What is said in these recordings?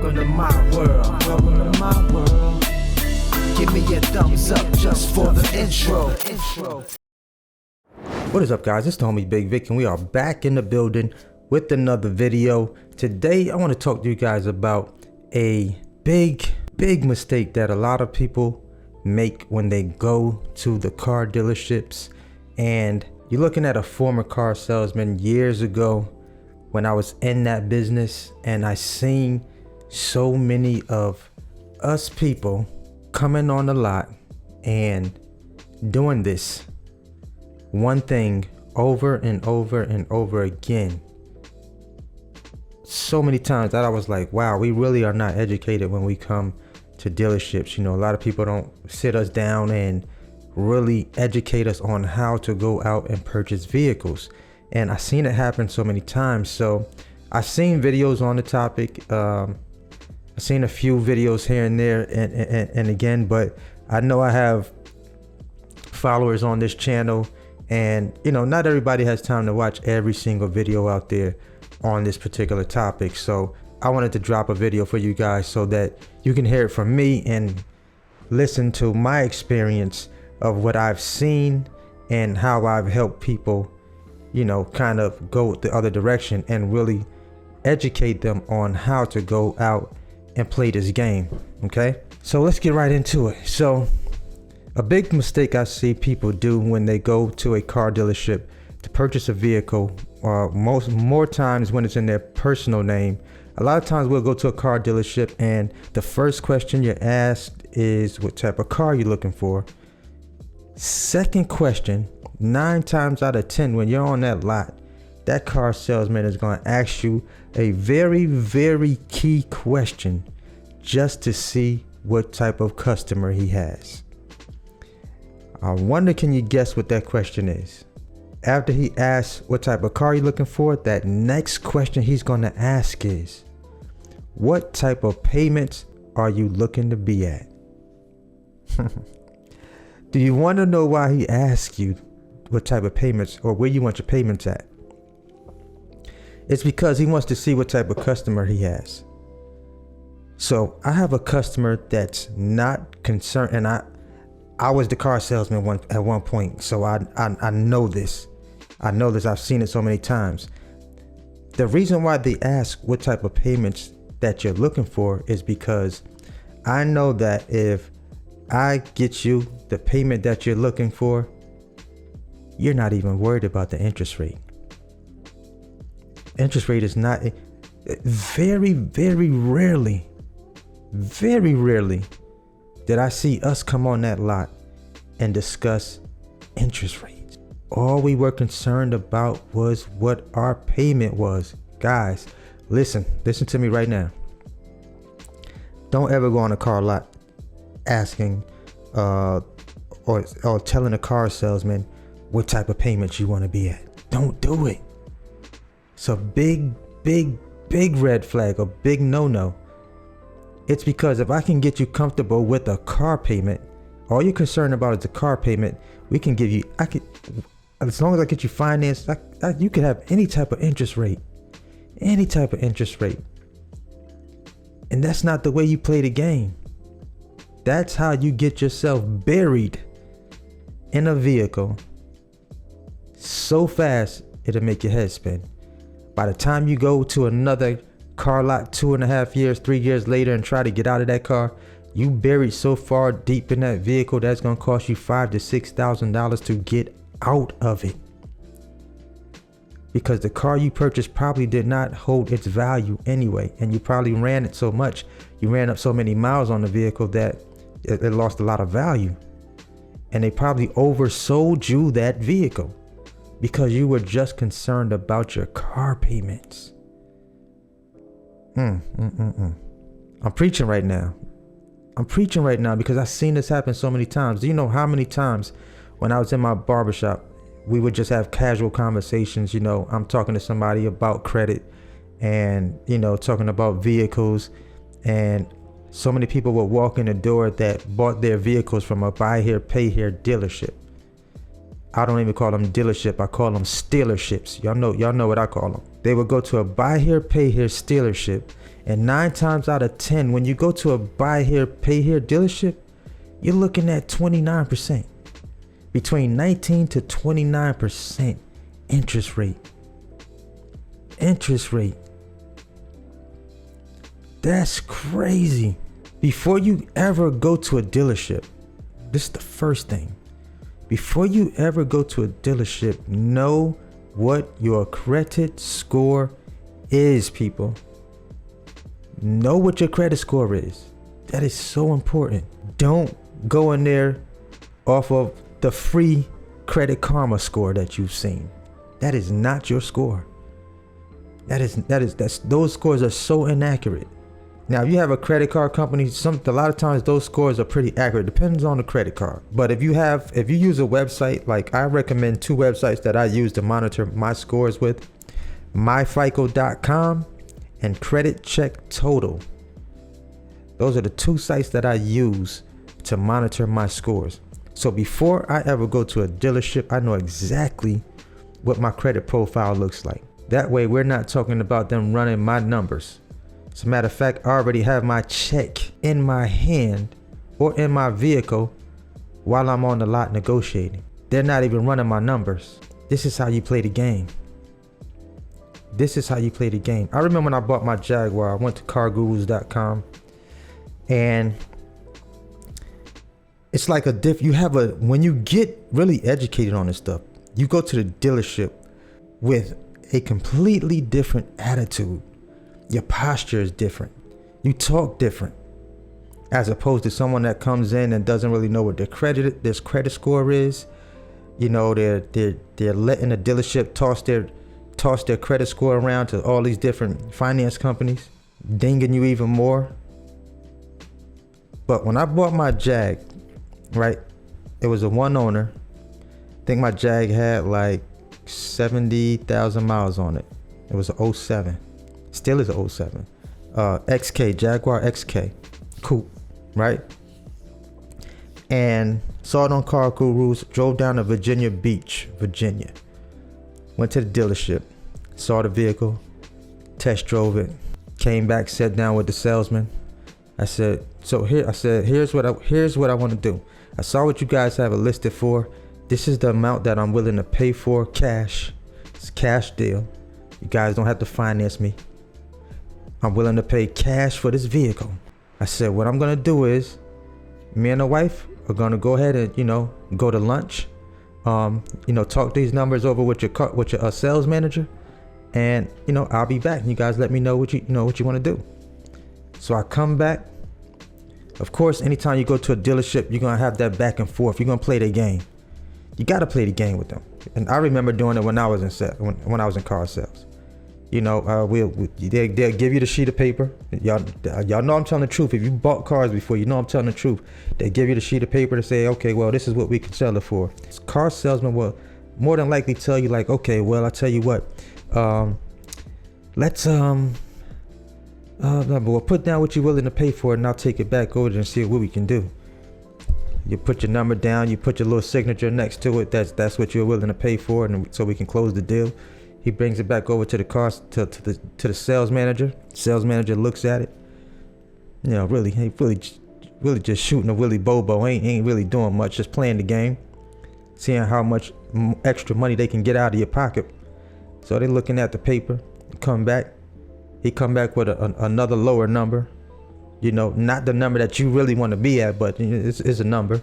Welcome to my world. Welcome to my world. Give me a thumbs up just for the intro. What is up, guys? It's the homie Bigg Vic, and we are back in the building with another video. Today I want to talk to you guys about a big mistake that a lot of people make when they go to the car dealerships. And you're looking at a former car salesman years ago when I was in that business, and I seen so many of us people coming on the lot and doing this one thing over and over and over again so many times that I was like, wow, we really are not educated when we come to dealerships. You know, a lot of people don't sit us down and really educate us on how to go out and purchase vehicles. And I've seen it happen so many times. So I've seen videos on the topic. I've seen a few videos here and there and again, but I know I have followers on this channel, and you know, not everybody has time to watch every single video out there on this particular topic. So I wanted to drop a video for you guys so that you can hear it from me and listen to my experience of what I've seen and how I've helped people, you know, kind of go the other direction and really educate them on how to go out and play this game. Okay, so let's get right into it. So a big mistake I see people do when they go to a car dealership to purchase a vehicle, more times when it's in their personal name. A lot of times we'll go to a car dealership and the first question you're asked is what type of car you're looking for. Second question, 9 times out of 10 when you're on that lot, that car salesman is going to ask you a very key question just to see what type of customer he has. I wonder, can you guess what that question is? After he asks what type of car you're looking for, that next question he's going to ask is, what type of payments are you looking to be at? Do you want to know why he asks you what type of payments or where you want your payments at? It's because he wants to see what type of customer he has. So I have a customer that's not concerned, and I was the car salesman at one point, so I know this. I know this. I've seen it so many times. The reason why they ask what type of payments that you're looking for is because I know that if I get you the payment that you're looking for, you're not even worried about the interest rate. Interest rate is not, very rarely did I see us come on that lot and discuss interest rates. All we were concerned about was what our payment was. Guys, listen to me right now. Don't ever go on a car lot asking or telling a car salesman what type of payments you want to be at. Don't do it. It's a big red flag, a big no-no. It's because if I can get you comfortable with a car payment, all you're concerned about is the car payment, we can give you, as long as I get you financed, you can have any type of interest rate. And that's not the way you play the game. That's how you get yourself buried in a vehicle so fast it'll make your head spin. By the time you go to another car lot 2.5 years, 3 years later and try to get out of that car, you buried so far deep in that vehicle that's going to cost you $5,000 to $6,000 to get out of it. Because the car you purchased probably did not hold its value anyway, and you probably ran it so much, you ran up so many miles on the vehicle that it lost a lot of value. And they probably oversold you that vehicle because you were just concerned about your car payments. I'm preaching right now. Because I've seen this happen so many times. Do you know how many times when I was in my barbershop, we would just have casual conversations? You know, I'm talking to somebody about credit and, you know, talking about vehicles, and so many people would walk in the door that bought their vehicles from a buy here, pay here dealership. I don't even call them dealership. I call them stealerships. Y'all know what I call them. They would go to a buy here, pay here stealership And 9 times out of 10, when you go to a buy here, pay here dealership, you're looking at 29%. Between 19 to 29% interest rate. Interest rate. That's crazy. Before you ever go to a dealership, this is the first thing. Before you ever go to a dealership, know what your credit score is, people. Know what your credit score is. That is so important. Don't go in there off of the free Credit Karma score that you've seen. That is not your score. Those scores are so inaccurate. Now, if you have a credit card company, a lot of times those scores are pretty accurate. Depends on the credit card. But if you use a website, like I recommend 2 websites that I use to monitor my scores with, myfico.com and Credit Check Total. Those are the 2 sites that I use to monitor my scores. So before I ever go to a dealership, I know exactly what my credit profile looks like. That way we're not talking about them running my numbers. As a matter of fact, I already have my check in my hand or in my vehicle while I'm on the lot negotiating. They're not even running my numbers. This is how you play the game. This is how you play the game. I remember when I bought my Jaguar, I went to cargurus.com, and it's like when you get really educated on this stuff, you go to the dealership with a completely different attitude. Your posture is different. You talk different, as opposed to someone that comes in and doesn't really know what their credit score is. You know, they're letting the dealership toss their credit score around to all these different finance companies, dinging you even more. But when I bought my Jag, right, it was a 1 owner. I think my Jag had like 70,000 miles on it. It was a 07. Still is a 07. XK, Jaguar XK coupe, right? And saw it on Car Gurus, drove down to Virginia Beach, Virginia. Went to the dealership, saw the vehicle, test drove it, came back, sat down with the salesman. I said, here's what I want to do. I saw what you guys have it listed for. This is the amount that I'm willing to pay for cash. It's a cash deal. You guys don't have to finance me. I'm willing to pay cash for this vehicle. I said, what I'm going to do is, me and the wife are going to go ahead and, go to lunch. Talk these numbers over with your sales manager. And, I'll be back. You guys let me know what you want to do. So I come back. Of course, anytime you go to a dealership, you're going to have that back and forth. You're going to play their game. You got to play the game with them. And I remember doing it when I was in car sales. They'll give you the sheet of paper. Y'all know I'm telling the truth. If you bought cars before, you know I'm telling the truth. They give you the sheet of paper to say, okay, well, this is what we can sell it for. Car salesman will more than likely tell you, like, okay, well, I'll tell you what, we'll put down what you're willing to pay for it, and I'll take it back over and see what we can do. You put your number down, you put your little signature next to it. That's what you're willing to pay for, and so we can close the deal. He brings it back over to the car to the sales manager. Sales manager looks at it. Really just shooting a Willy Bobo. Ain't really doing much. Just playing the game, seeing how much extra money they can get out of your pocket. So they're looking at the paper. He come back with another lower number. Not the number that you really want to be at, but it's a number.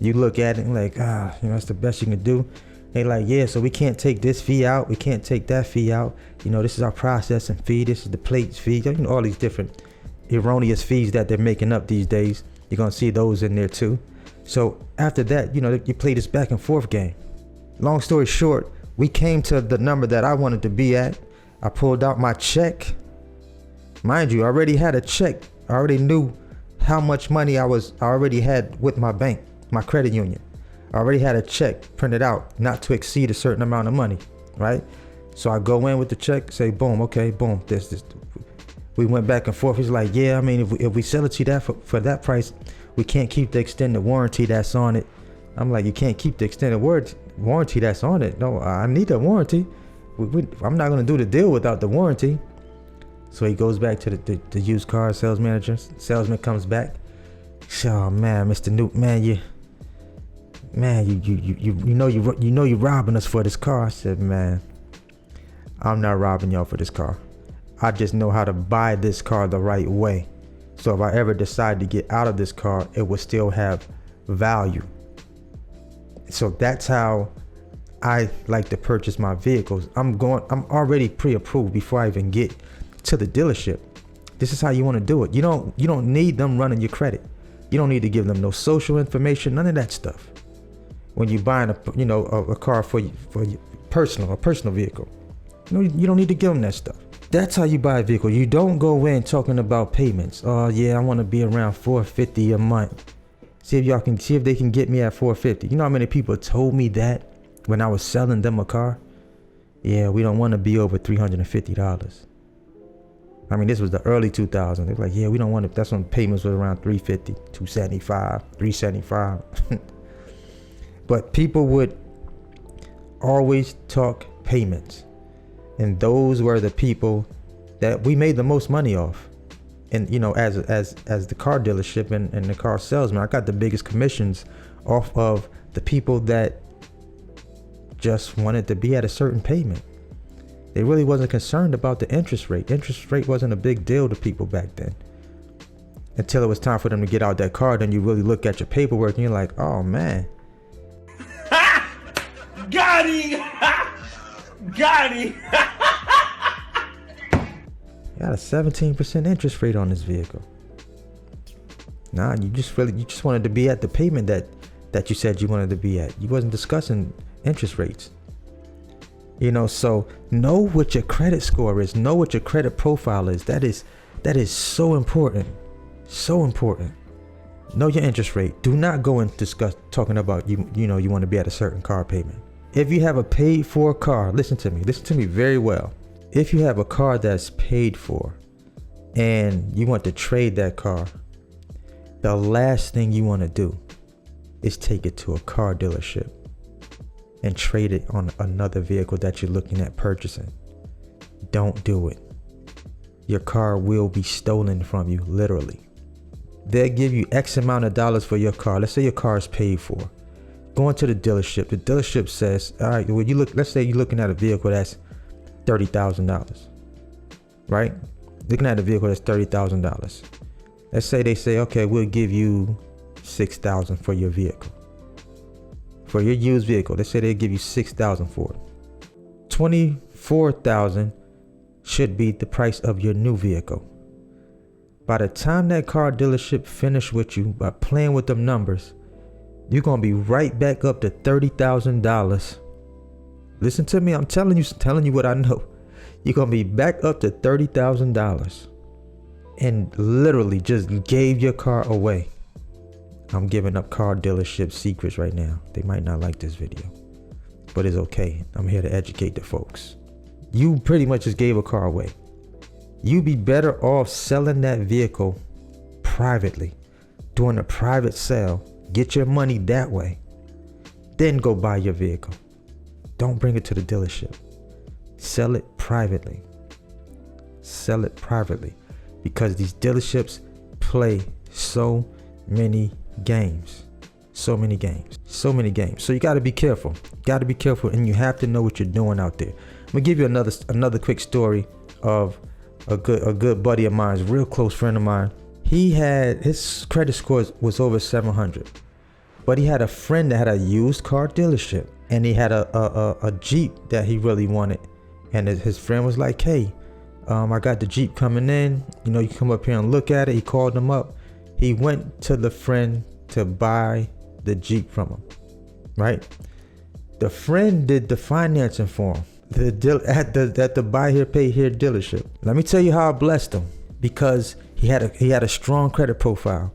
You look at it and like, that's the best you can do. They like, yeah, so we can't take this fee out. We can't take that fee out. This is our processing fee. This is the plates fee. All these different erroneous fees that they're making up these days. You're going to see those in there too. So after that, you play this back and forth game. Long story short, we came to the number that I wanted to be at. I pulled out my check. Mind you, I already had a check. I already knew how much money I already had with my bank, my credit union. I already had a check printed out, not to exceed a certain amount of money, right? So I go in with the check, say, boom, okay, boom, this. We went back and forth. He's like, yeah, I mean, if we sell it to you that for that price, we can't keep the extended warranty that's on it. I'm like, you can't keep the extended warranty that's on it. No, I need a warranty. I'm not going to do the deal without the warranty. So he goes back to the used car sales manager. Salesman comes back. Oh man, Mr. Newt, man, you know you're robbing us for this car. I said, man, I'm not robbing y'all for this car. I just know how to buy this car the right way. So if I ever decide to get out of this car, it will still have value. So that's how I like to purchase my vehicles. I'm already pre-approved before I even get to the dealership. This is how you want to do it. You don't need them running your credit. You don't need to give them no social information, none of that stuff. When you're buying a car for your personal vehicle, you don't need to give them that stuff. That's how you buy a vehicle. You don't go in talking about payments. Oh yeah, I want to be around $450 a month. See if they can get me at $450. You know how many people told me that when I was selling them a car? Yeah, we don't want to be over $350. I mean, this was the early 2000s. They're like, yeah, we don't want to. That's when payments were around $350, $275, $375. But people would always talk payments. And those were the people that we made the most money off. And as the car dealership and the car salesman, I got the biggest commissions off of the people that just wanted to be at a certain payment. They really wasn't concerned about the interest rate. Interest rate wasn't a big deal to people back then. Until it was time for them to get out that car, then you really look at your paperwork and you're like, oh man. Got him! Got him! Got a 17% interest rate on this vehicle. Nah, you just wanted to be at the payment that you said you wanted to be at. You wasn't discussing interest rates. So know what your credit score is. Know what your credit profile is. That is so important. So important. Know your interest rate. Do not go and discuss talking about you want to be at a certain car payment. If you have a paid for car, listen to me very well. If you have a car that's paid for and you want to trade that car, the last thing you want to do is take it to a car dealership and trade it on another vehicle that you're looking at purchasing. Don't do it. Your car will be stolen from you, literally. They'll give you X amount of dollars for your car. Let's say your car is paid for. Going to the dealership says, all right, well, let's say you're looking at a vehicle that's $30,000, right? Looking at a vehicle that's $30,000. Let's say they say, okay, we'll give you $6,000 for your vehicle. For your used vehicle, let's say they give you $6,000 for it. $24,000 should be the price of your new vehicle. By the time that car dealership finish with you by playing with them numbers, you're gonna be right back up to $30,000. Listen to me, I'm telling you what I know. You're gonna be back up to $30,000 and literally just gave your car away. I'm giving up car dealership secrets right now. They might not like this video, but it's okay. I'm here to educate the folks. You pretty much just gave a car away. You'd be better off selling that vehicle privately, doing a private sale, get your money that way, then go buy your vehicle. Don't bring it to the dealership. Sell it privately. Sell it privately, because these dealerships play so many games. So many games. So you got to be careful. And you have to know what you're doing out there. I'm gonna give you another quick story of a good buddy of mine, a real close friend of mine. He had, his credit score was over 700, but he had a friend that had a used car dealership, and he had a Jeep that he really wanted. And his friend was like, hey, I got the Jeep coming in, you can come up here and look at it. He called him up. He went to the friend to buy the Jeep from him, right? The friend did the financing for him at the buy here, pay here dealership. Let me tell you how I blessed him, because he had a strong credit profile.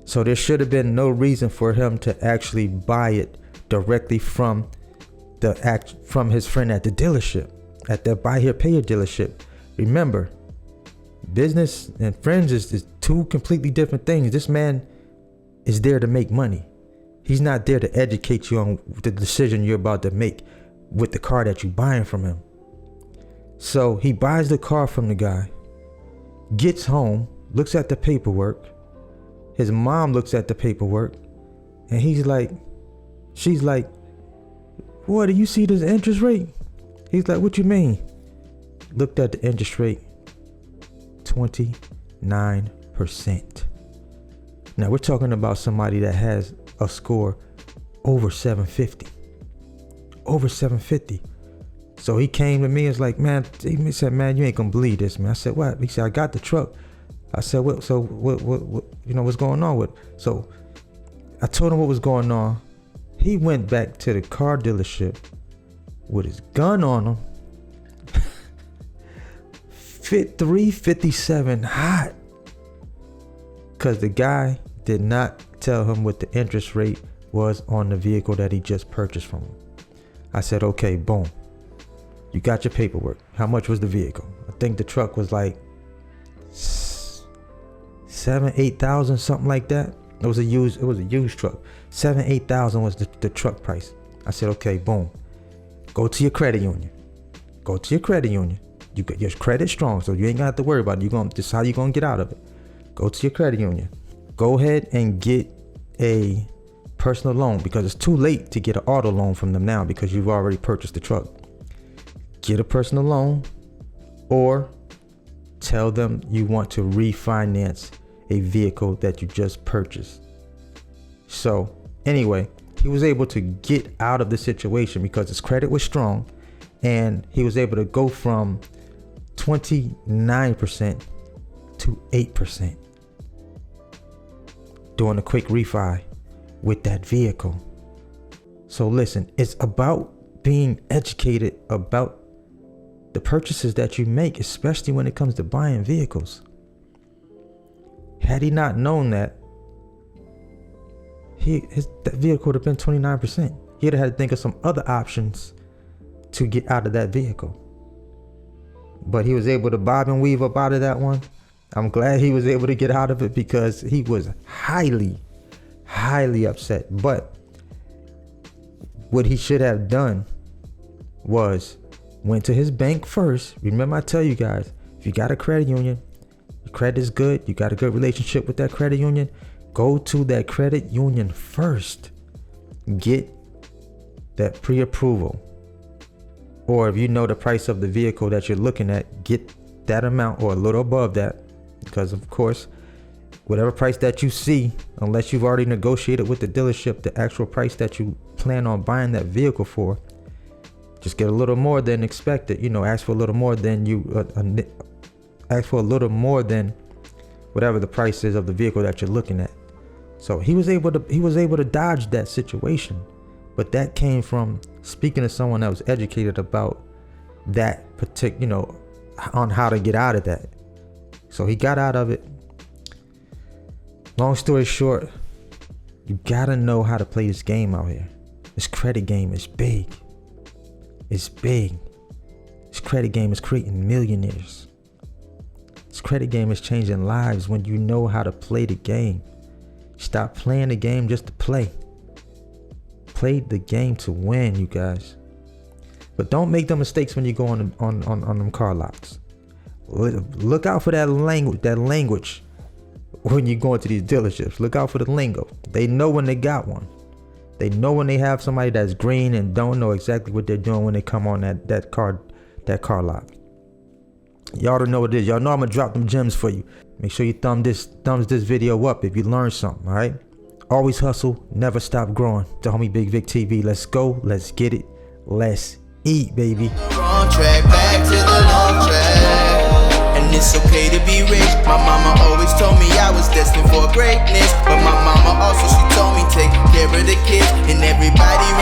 So there should have been no reason for him to actually buy it directly from his friend at the dealership, at the buy here, pay here dealership. Remember, business and friends is two completely different things. This man is there to make money. He's not there to educate you on the decision you're about to make with the car that you're buying from him. So he buys the car from the guy, Gets home, looks at the paperwork. His mom looks at the paperwork, and she's like, "What, do you see this interest rate?" He's like, "What you mean?" Looked at the interest rate, 29%. Now we're talking about somebody that has a score over 750. Over 750. So he came to me and was like, "Man," he said, "Man, you ain't gonna believe this, man." I said, "What?" He said, "I got the truck." I said, "What? So what? What's going on with?" So I told him what was going on. He went back to the car dealership with his gun on him. 357 hot. Cause the guy did not tell him what the interest rate was on the vehicle that he just purchased from him. I said, "Okay, boom. You got your paperwork. How much was the vehicle?" I think the truck was like 7,000-8,000, something like that. It was a used truck. 7,000-8,000 was the truck price. I said, "Okay, boom. Go to your credit union. Go to your credit union. You got your credit strong, so you ain't gonna have to worry about it. This is how you gonna get out of it. Go to your credit union. Go ahead and get a personal loan, because it's too late to get an auto loan from them now because you've already purchased the truck. Get a personal loan, or tell them you want to refinance a vehicle that you just purchased." So anyway, he was able to get out of the situation because his credit was strong, and he was able to go from 29% to 8% doing a quick refi with that vehicle. So listen, it's about being educated about the purchases that you make, especially when it comes to buying vehicles. Had he not known that, that vehicle would have been 29%. He'd have had to think of some other options to get out of that vehicle. But he was able to bob and weave up out of that one. I'm glad he was able to get out of it because he was highly, highly upset. But what he should have done was went to his bank first. Remember, I tell you guys, if you got a credit union, your credit is good, you got a good relationship with that credit union, go to that credit union first. Get that pre-approval. Or if you know the price of the vehicle that you're looking at, get that amount or a little above that. Because of course, whatever price that you see, unless you've already negotiated with the dealership the actual price that you plan on buying that vehicle for, just get a little more than expected. Ask for a little more than ask for a little more than whatever the price is of the vehicle that you're looking at. So he was able to dodge that situation. But that came from speaking to someone that was educated about that particular, on how to get out of that. So he got out of it. Long story short, you gotta know how to play this game out here. This credit game is big. It's big. This credit game is creating millionaires. This credit game is changing lives when you know how to play the game. Stop playing the game just to play. Play the game to win, you guys. But don't make the mistakes when you go on them car lots. Look out for that language when you go into these dealerships. Look out for the lingo. They know when they got one. They know when they have somebody that's green and don't know exactly what they're doing when they come on that car lot. Y'all already know what it is. Y'all know I'm gonna drop them gems for you. Make sure you thumbs this video up if you learned something, all right? Always hustle, never stop growing. The homie Bigg Vic TV. Let's go, let's get it, let's eat, baby. Wrong track, back to the long track. And it's okay to be rich. My mama always told me I was destined for greatness. But my mama also, she told me take care of the kids. And everybody